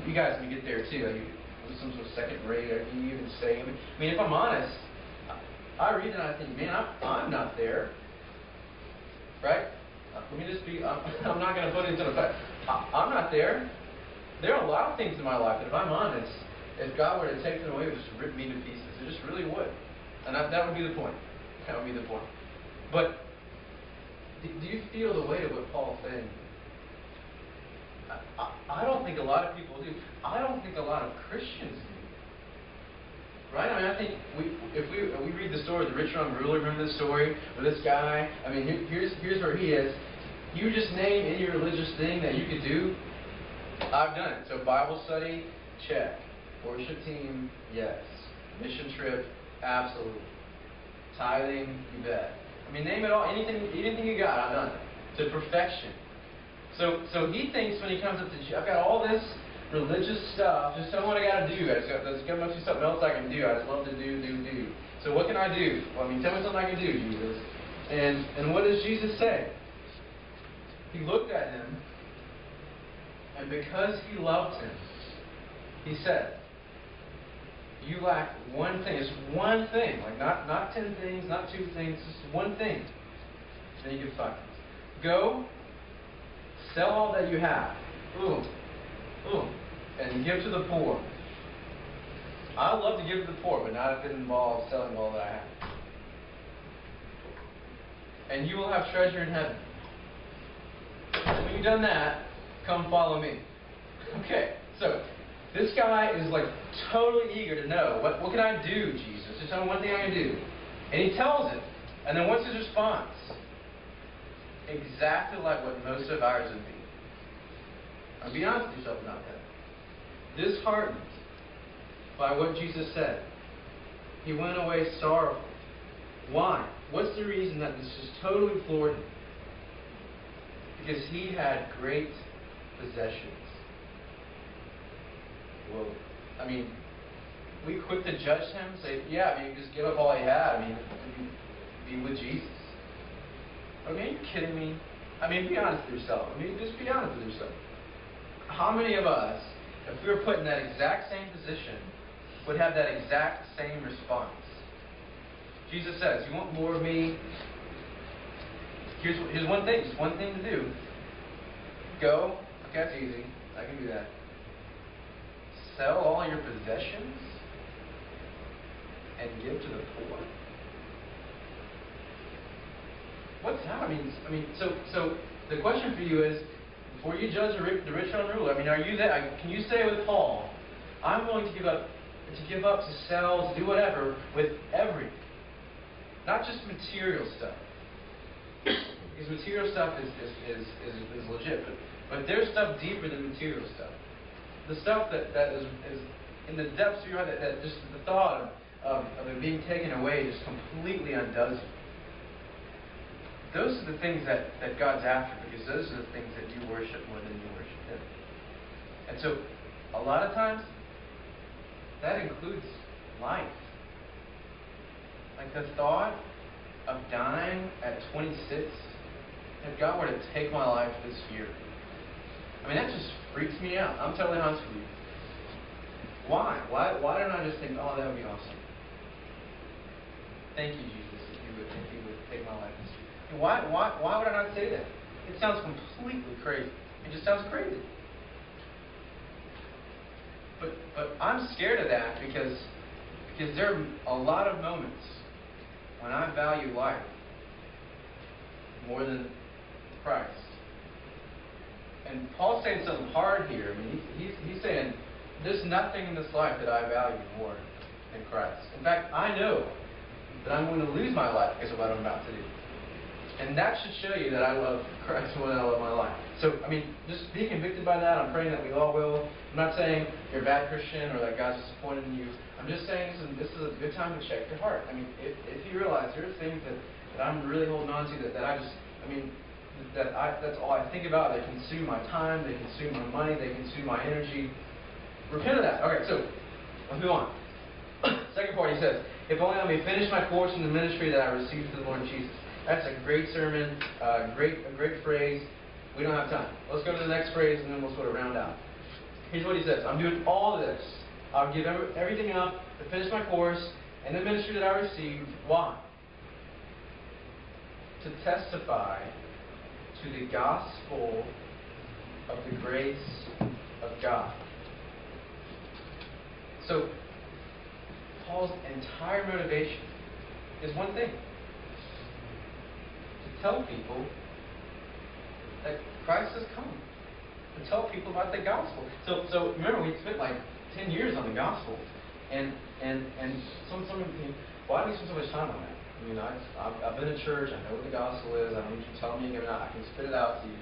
you guys can get there too. Like, some sort of second grade, or you even say. I mean, if I'm honest, I read it and I think, man, I'm not there, right? Let me just be. I'm not going to put it into effect. I'm not there. There are a lot of things in my life that, if I'm honest, if God were to take them away, it would just rip me to pieces. It just really would, and that would be the point. That would be the point. But do you feel the weight of what Paul's saying? I don't think a lot of people do. I don't think a lot of Christians do. Right? I mean, I think if we read the story of the rich young ruler, remember the story with this guy? I mean, here's where he is. You just name any religious thing that you could do. I've done it. So Bible study, check. Worship team, yes. Mission trip, absolutely. Tithing, you bet. I mean, name it all. Anything you got, I've done it to perfection. So he thinks when he comes up to, I've got all this religious stuff, just tell me what I got to do. There's got to be something else I can do. I just love to do. So what can I do? Well, I mean, tell me something I can do, Jesus. And what does Jesus say? He looked at him, and because he loved him, he said, you lack one thing. It's one thing. Like not 10 things, not 2 things, just one thing. Then you get 5 things. Go, sell all that you have. And give to the poor. I would love to give to the poor, but not if it involves selling all that I have. And you will have treasure in heaven. When you've done that, come follow me. Okay, so this guy is like totally eager to know, what can I do, Jesus? Just tell me one thing I can do. And he tells him. And then what's his response? Exactly like what most of ours would be. Now be honest with yourself about that. Disheartened by what Jesus said. He went away sorrowful. Why? What's the reason that this just totally floored him? Because he had great possessions. Well, I mean, we quick to judge him, say, yeah, I mean, just give up all he had. I mean, be with Jesus. I mean, are you kidding me? I mean, be honest with yourself. I mean, just be honest with yourself. How many of us, if we were put in that exact same position, would have that exact same response? Jesus says, you want more of me? Here's one thing, just one thing to do. Go, okay, that's easy, I can do that. Sell all your possessions and give to the poor? What's that? I mean, so the question for you is, before you judge the rich young ruler, I mean, are you there? Can you say with Paul, I'm willing to give up, to sell, to do whatever with everything, not just material stuff. Because material stuff is legit, but there's stuff deeper than material stuff. The stuff that is in the depths of your heart, that just the thought of it being taken away just completely undoes you. Those are the things that God's after, because those are the things that you worship more than you worship Him. And so, a lot of times, that includes life. Like the thought of dying at 26, if God were to take my life this year, I mean, that just freaks me out. I'm totally honest with you. Why? Why don't I just think, oh, that would be awesome? Thank you, Jesus, if you would take my life this year. Why would I not say that? It sounds completely crazy. It just sounds crazy. But I'm scared of that because there are a lot of moments when I value life more than Christ. And Paul's saying something hard here. I mean, he's saying there's nothing in this life that I value more than Christ. In fact, I know that I'm going to lose my life because of what I'm about to do. And that should show you that I love Christ more than I love my life. So, I mean, just be convicted by that. I'm praying that we all will. I'm not saying you're a bad Christian or that God's disappointed in you. I'm just saying this is a good time to check your heart. I mean, if you realize there are things that I'm really holding on to that's all I think about. They consume my time. They consume my money. They consume my energy. Repent of that. Okay, so let's move on. Second part, he says, if only I may finish my course in the ministry that I received from the Lord Jesus. That's a great sermon, a great phrase. We don't have time. Let's go to the next phrase and then we'll sort of round out. Here's what he says. I'm doing all this. I'll give everything up to finish my course and the ministry that I received. Why? To testify to the gospel of the grace of God. So, Paul's entire motivation is one thing: to tell people that Christ has come. To tell people about the gospel. So remember, we spent like 10 years on the gospel, and some of you think, why do we spend so much time on that? I mean, I've been to church. I know what the gospel is. I don't need you telling me again. I can spit it out to you.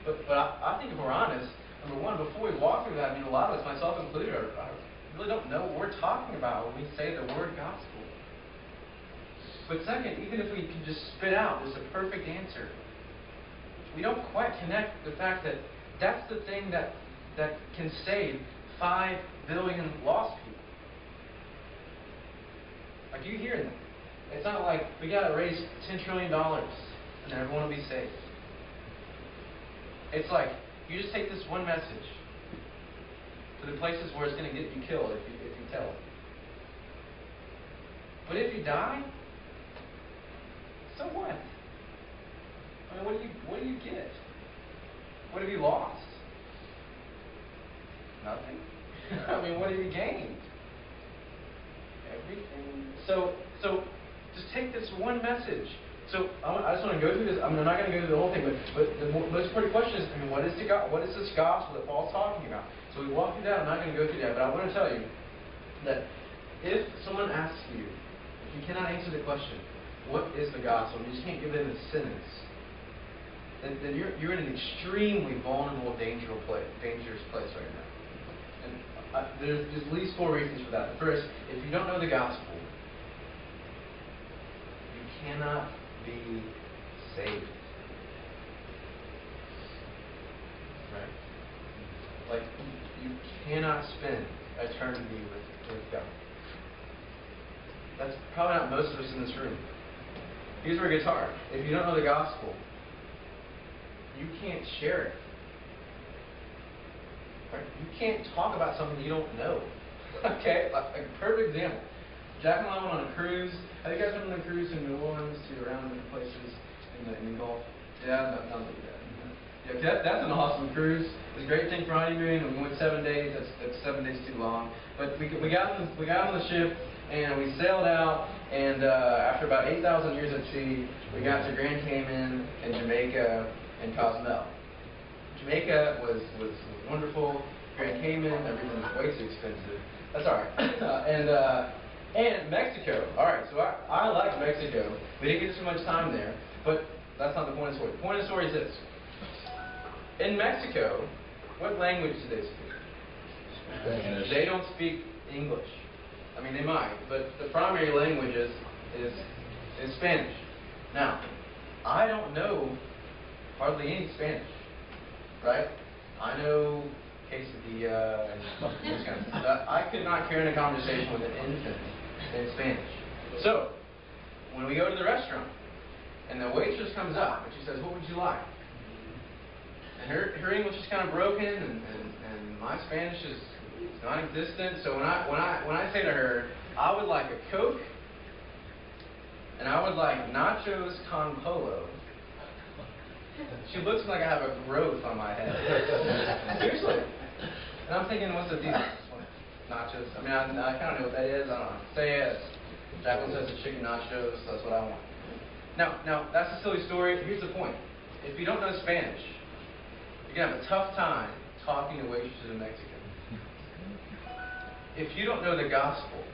But I think if we're honest, number one, before we walk through that, I mean, a lot of us, myself included, I really don't know what we're talking about when we say the word gospel. But second, even if we can just spit out, there's a perfect answer. We don't quite connect the fact that that's the thing that can save 5 billion lost people. Like, you hear that? It's not like we got to raise $10 trillion and everyone will be saved. It's like you just take this one message to the places where it's going to get you killed if you tell it. But if you die, so what? I mean, what do you get? What have you lost? Nothing. I mean, what have you gained? Everything. So just take this one message. So I just want to go through this. I'm not going to go through the whole thing, but the most important question is, I mean, what is this gospel that Paul's talking about? So we walk through that. I'm not going to go through that, but I want to tell you that if someone asks you, if you cannot answer the question, what is the gospel? You just can't give it in a sentence. Then you're in an extremely vulnerable, dangerous place right now. And there's at least 4 reasons for that. The first, if you don't know the gospel, you cannot be saved. Right? Like, you cannot spend eternity with God. That's probably not most of us in this room. Here's where it gets hard. If you don't know the gospel, you can't share it. Right? You can't talk about something you don't know. Okay? Like a perfect example. Jack and I went on a cruise. Have you guys been on a cruise to New Orleans, to around different places in the Gulf? Yeah, not like that. Yeah, that's an awesome cruise. It's a great thing for honeymoon. We went 7 days. That's 7 days too long. But we got on the ship and we sailed out. And after about 8,000 years at sea, we got to Grand Cayman and Jamaica and Cozumel. Jamaica was wonderful. Grand Cayman, everything was way too expensive. That's all right. And Mexico. All right, so I like Mexico. We didn't get so much time there, but that's not the point of the story. The point of the story is this. In Mexico, what language do they speak? Spanish. They don't speak English. I mean, they might, but the primary language is Spanish. Now, I don't know hardly any Spanish, right? I know quesadilla and this kind of stuff. I could not carry on a conversation with an infant in Spanish. So, when we go to the restaurant, and the waitress comes up, and she says, "What would you like?" And her English is kind of broken, and my Spanish is non-existent. So when I say to her, "I would like a Coke, and I would like nachos con polo," she looks like I have a growth on my head. Seriously. And I'm thinking, what's the deal? Nachos. I mean, I kind of know what that is. I don't know. Say yes. Jacqueline says it's chicken nachos. So that's what I want. Now, that's a silly story. Here's the point. If you don't know Spanish, you're going to have a tough time talking to waitresses in Mexico. If you don't know the gospel,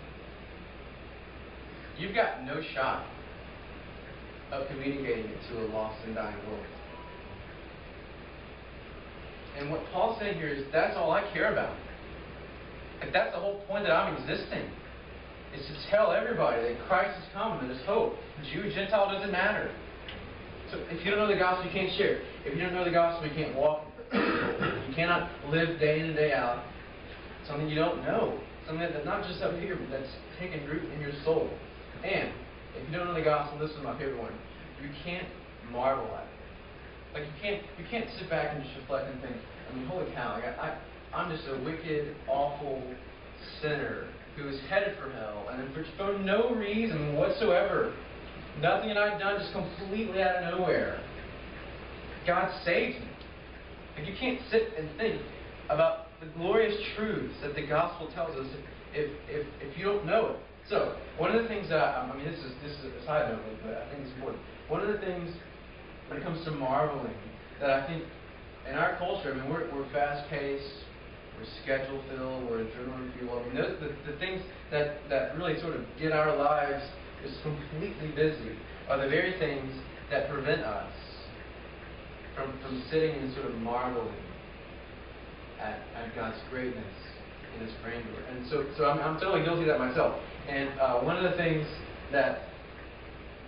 you've got no shot of communicating it to a lost and dying world. And what Paul's saying here is that's all I care about. Like, that's the whole point that I'm existing. Is to tell everybody that Christ has come and there's hope. Jew, Gentile, doesn't matter. So if you don't know the gospel, you can't share it. If you don't know the gospel, you can't walk. You cannot live day in and day out something you don't know. Something that's not just up here, but that's taking root in your soul. And if you don't know the gospel, this is my favorite one. You can't marvel at it. Like you can't sit back and just reflect and think, I mean, holy cow! Like I'm just a wicked, awful sinner who is headed for hell, and for no reason whatsoever. Nothing that I've done, just completely out of nowhere. God saves me. Like, you can't sit and think about the glorious truths that the gospel tells us if you don't know it. So, one of the things that this is a side note, but I think it's important. One of the things when it comes to marveling that I think in our culture, we're fast-paced, we're schedule-filled, we're adrenaline-fueled. The things that really sort of get our lives just completely busy are the very things that prevent us from sitting and sort of marveling at God's greatness and His grandeur. And so I'm totally guilty of that myself. And one of the things that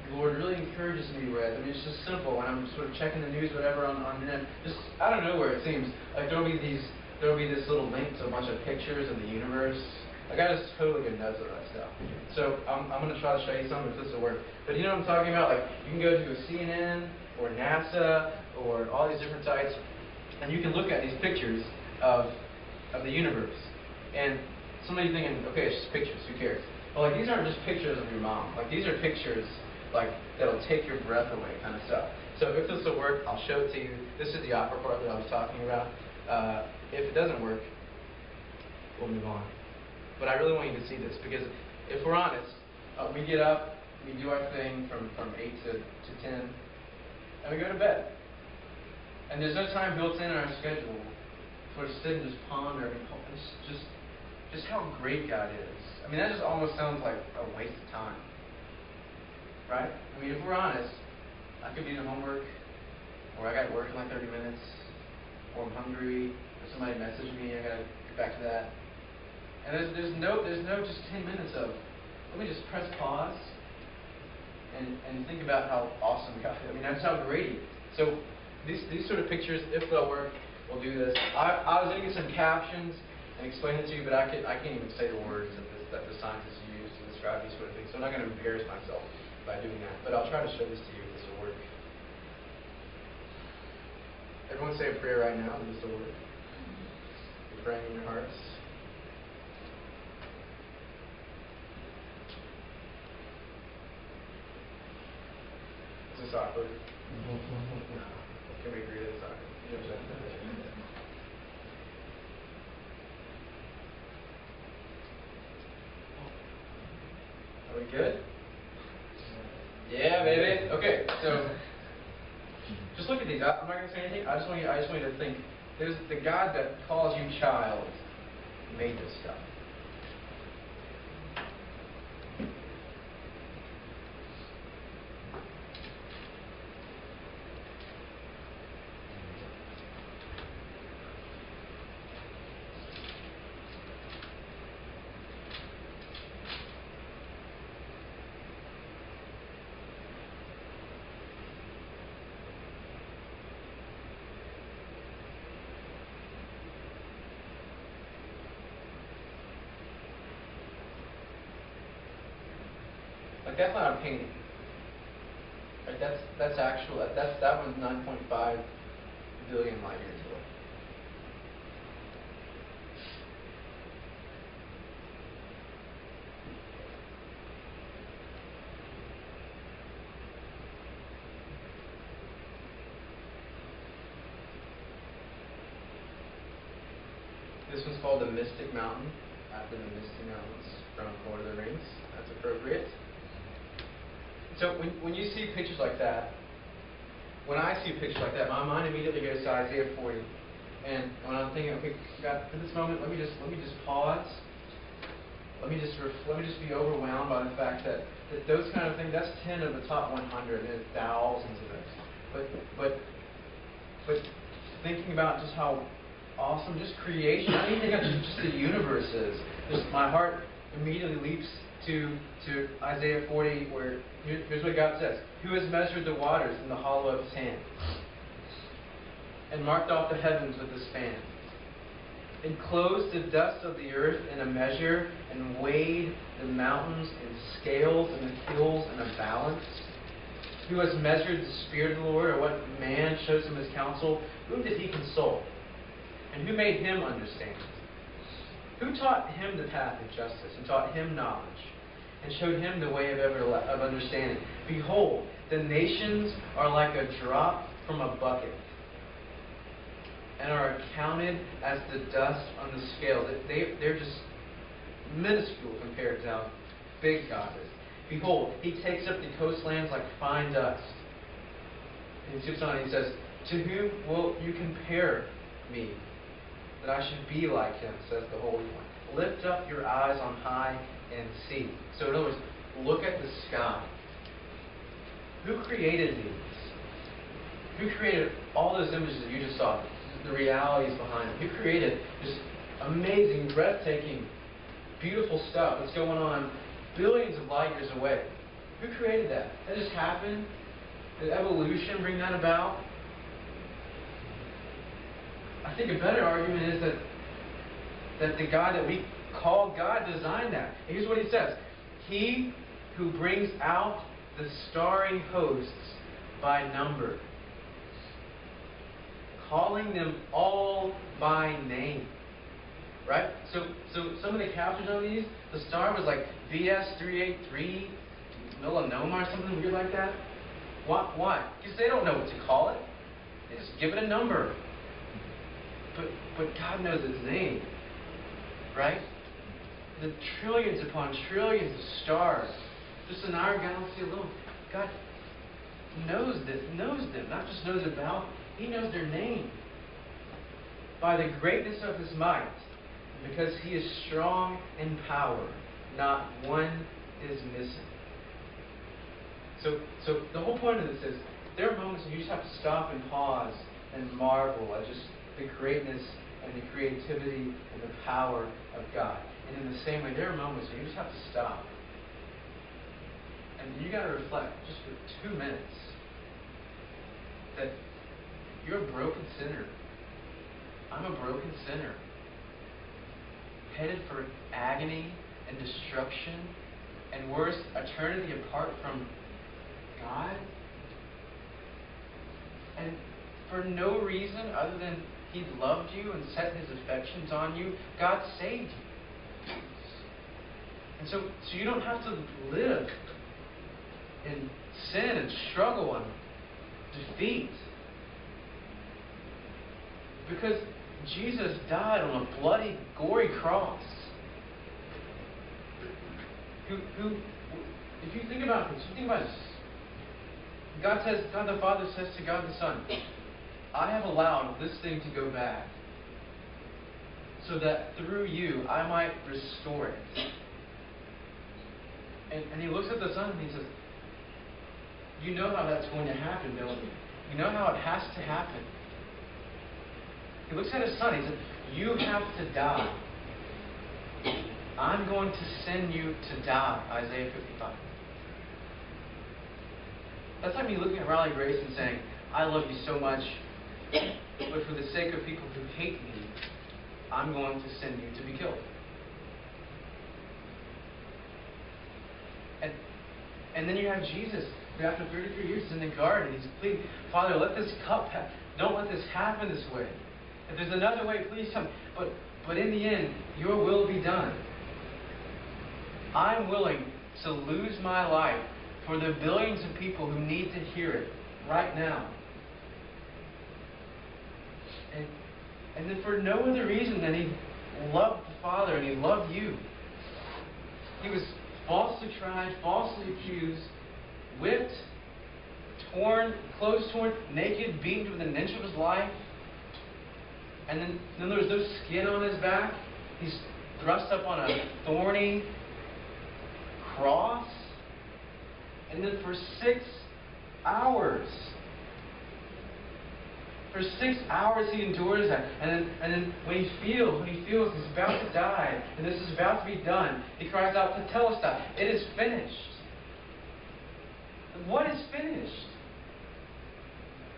the Lord really encourages me with, it's just simple, when I'm sort of checking the news, whatever, on net, just out of nowhere it seems, like there'll be this little link to a bunch of pictures of the universe. Like, I just totally get nuts with that stuff. So I'm going to try to show you something if this will work. But you know what I'm talking about? Like, you can go to a CNN or NASA or all these different sites, and you can look at these pictures of the universe. And somebody thinking, okay, it's just pictures, who cares? Well, like, these aren't just pictures of your mom. Like, these are pictures, like, that'll take your breath away kind of stuff. So if this will work, I'll show it to you. This is the opera part that I was talking about. If it doesn't work, we'll move on. But I really want you to see this, because if we're honest, we get up, we do our thing from 8 to 10, and we go to bed. And there's no time built in our schedule for us to sit and just ponder and just how great God is. That just almost sounds like a waste of time. Right? If we're honest, I could be doing homework, or I got to work in like 30 minutes, or I'm hungry, or somebody messaged me, I got to get back to that. And there's no just 10 minutes of, let me just press pause and think about how awesome God is. That's how great He is. So these sort of pictures, if they'll work, we'll do this. I was going to get some captions and explain it to you, but I can't even say the words that the scientists use to describe these sort of things. So I'm not going to embarrass myself by doing that. But I'll try to show this to you if this will work. Everyone say a prayer right now, this will work. You're praying in your hearts. Is this awkward? Can we agree that it's awkward? You know what I'm saying? Are we good? Yeah, baby. Okay, so just look at these. I'm not going to say anything. I just want you to think. There's the God that calls you child made this stuff. Like, that's not a painting. Like, that's actual. That one's 9.5 billion light years away. This one's called the Mystic Mountain, after the Misty Mountains from Lord of the Rings. That's appropriate. So when you see pictures like that, when I see pictures like that, my mind immediately goes to Isaiah 40. And when I'm thinking, okay, God, for this moment, let me just pause. Let me just be overwhelmed by the fact that those kind of things, that's 10 of the top 100, and there's thousands of those. But thinking about just how awesome, just creation, I mean, think of just the universe is. Just my heart immediately leaps to Isaiah 40, where here's what God says: "Who has measured the waters in the hollow of His hand, and marked off the heavens with His span, enclosed the dust of the earth in a measure, and weighed the mountains in scales and the hills in a balance? Who has measured the Spirit of the Lord, or what man shows Him His counsel? Whom did He consult? And who made him understand? Who taught him the path of justice and taught him knowledge and showed him the way of understanding? Behold, the nations are like a drop from a bucket and are accounted as the dust on the scale. They're just minuscule compared to how big God is. Behold, he takes up the coastlands like fine dust. And he skips on and he says, to whom will you compare me, that I should be like him, says the Holy One. Lift up your eyes on high and see. So in other words, look at the sky. Who created these? Who created all those images that you just saw? The realities behind them. Who created this amazing, breathtaking, beautiful stuff that's going on billions of light years away? Who created that? That just happened? Did evolution bring that about? I think a better argument is that the God that we call God designed that. Here's what he says. He who brings out the starry hosts by number, calling them all by name. Right? So some of the captions on these, the star was like VS383, melanoma or something weird like that. Why? Because they don't know what to call it. They just give it a number. But God knows its name. Right? The trillions upon trillions of stars, just in our galaxy alone. God knows them, not just knows about them. He knows their name. By the greatness of his might, because he is strong in power, not one is missing. So the whole point of this is, there are moments when you just have to stop and pause and marvel at just the greatness and the creativity and the power of God. And in the same way, there are moments when you just have to stop. And you got to reflect just for 2 minutes that you're a broken sinner. I'm a broken sinner, headed for agony and destruction, and worse, eternity apart from God. And for no reason other than he loved you and set his affections on you, God saved you. And so you don't have to live in sin and struggle and defeat. Because Jesus died on a bloody, gory cross. If you think about this, God the Father says to God the Son, I have allowed this thing to go bad so that through you I might restore it. And he looks at the Son and he says, you know how that's going to happen, don't you? You know how it has to happen. He looks at his Son, he says, you have to die. I'm going to send you to die, Isaiah 55. That's like me looking at Riley Grace and saying, I love you so much, but for the sake of people who hate me, I'm going to send you to be killed. And then you have Jesus, who after 33 years is in the garden, he's pleading, Father, let this cup happen. Don't let this happen this way. If there's another way, please tell me. But in the end, your will be done. I'm willing to lose my life for the billions of people who need to hear it right now. And then for no other reason than he loved the Father and he loved you. He was falsely tried, falsely accused, whipped, torn, clothes torn, naked, beaten within an inch of his life. And then there was no skin on his back. He's thrust up on a thorny cross. And then for 6 hours, he endures that. And then when he feels he's about to die, and this is about to be done, he cries out to Telestai, it is finished. What is finished?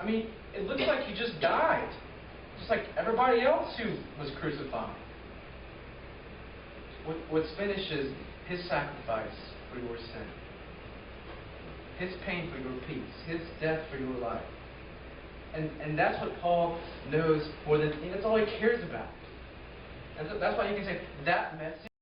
I mean, it looks like he just died. Just like everybody else who was crucified. What's finished is his sacrifice for your sin. His pain for your peace. His death for your life. And that's what Paul knows more than, that's all he cares about. And so that's why you can say that message